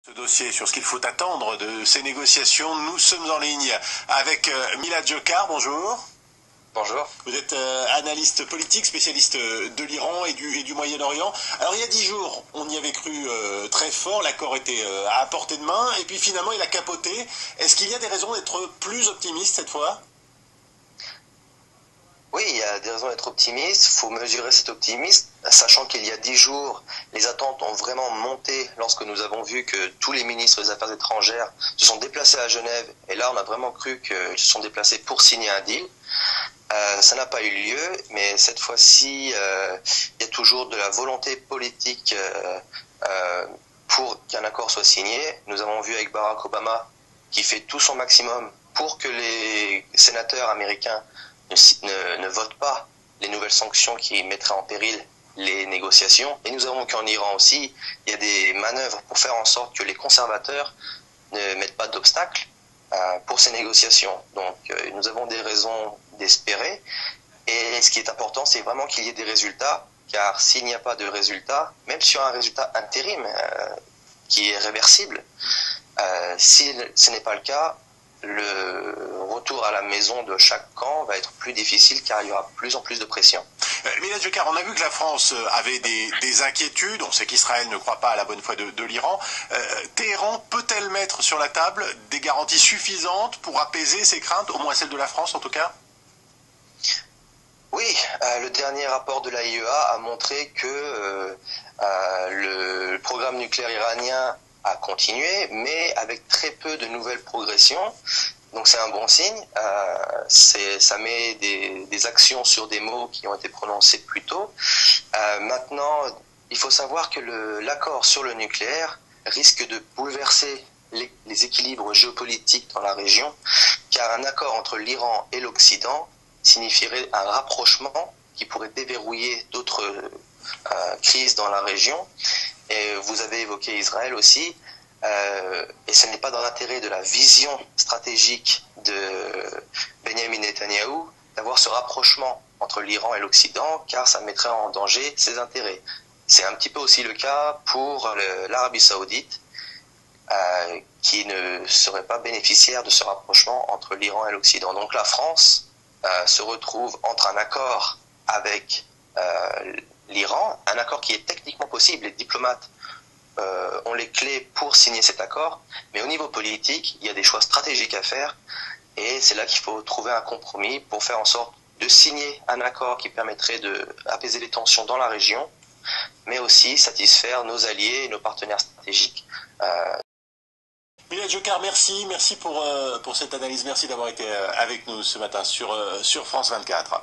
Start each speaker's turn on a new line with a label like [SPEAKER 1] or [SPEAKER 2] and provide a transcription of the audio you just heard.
[SPEAKER 1] Ce dossier sur ce qu'il faut attendre de ces négociations, nous sommes en ligne avec Milad Jokhar, bonjour.
[SPEAKER 2] Bonjour.
[SPEAKER 1] Vous êtes analyste politique, spécialiste de l'Iran et du Moyen-Orient. Alors il y a 10 jours, on y avait cru très fort, l'accord était à portée de main, et puis finalement il a capoté. Est-ce qu'il y a des raisons d'être plus optimiste cette fois ?
[SPEAKER 2] Oui, il y a des raisons d'être optimiste. Il faut mesurer cet optimisme, sachant qu'il y a 10 jours, les attentes ont vraiment monté lorsque nous avons vu que tous les ministres des Affaires étrangères se sont déplacés à Genève. Et là, on a vraiment cru qu'ils se sont déplacés pour signer un deal. Ça n'a pas eu lieu, mais cette fois-ci, il y a toujours de la volonté politique pour qu'un accord soit signé. Nous avons vu avec Barack Obama qui fait tout son maximum pour que les sénateurs américains ne votent pas les nouvelles sanctions qui mettraient en péril les négociations. Et nous avons qu'en Iran aussi, il y a des manœuvres pour faire en sorte que les conservateurs ne mettent pas d'obstacles pour ces négociations. Donc nous avons des raisons d'espérer. Et ce qui est important, c'est vraiment qu'il y ait des résultats, car s'il n'y a pas de résultats, même sur un résultat intérim qui est réversible, si ce n'est pas le cas, le retour à la maison de chaque camp va être plus difficile car il y aura plus en plus de pression.
[SPEAKER 1] Milad Jokhar, on a vu que la France avait des inquiétudes, on sait qu'Israël ne croit pas à la bonne foi de l'Iran. Téhéran peut-elle mettre sur la table des garanties suffisantes pour apaiser ces craintes, au moins celles de la France en tout cas ?
[SPEAKER 2] Oui, le dernier rapport de l'AIEA a montré que le programme nucléaire iranien a continué, mais avec très peu de nouvelles progressions. Donc c'est un bon signe. Ça met des actions sur des mots qui ont été prononcés plus tôt. Maintenant, il faut savoir que l'accord sur le nucléaire risque de bouleverser les équilibres géopolitiques dans la région, car un accord entre l'Iran et l'Occident signifierait un rapprochement qui pourrait déverrouiller d'autres crises dans la région. Et vous avez évoqué Israël aussi, et ce n'est pas dans l'intérêt de la vision stratégique de Benjamin Netanyahou d'avoir ce rapprochement entre l'Iran et l'Occident, car ça mettrait en danger ses intérêts. C'est un petit peu aussi le cas pour l'Arabie Saoudite, qui ne serait pas bénéficiaire de ce rapprochement entre l'Iran et l'Occident. Donc la France se retrouve entre un accord avec l'Iran, un accord qui est techniquement possible, les diplomates ont les clés pour signer cet accord, mais au niveau politique, il y a des choix stratégiques à faire, et c'est là qu'il faut trouver un compromis pour faire en sorte de signer un accord qui permettrait d'apaiser les tensions dans la région, mais aussi satisfaire nos alliés et nos partenaires stratégiques.
[SPEAKER 1] Milad Jokhar, merci pour cette analyse, merci d'avoir été avec nous ce matin sur France 24.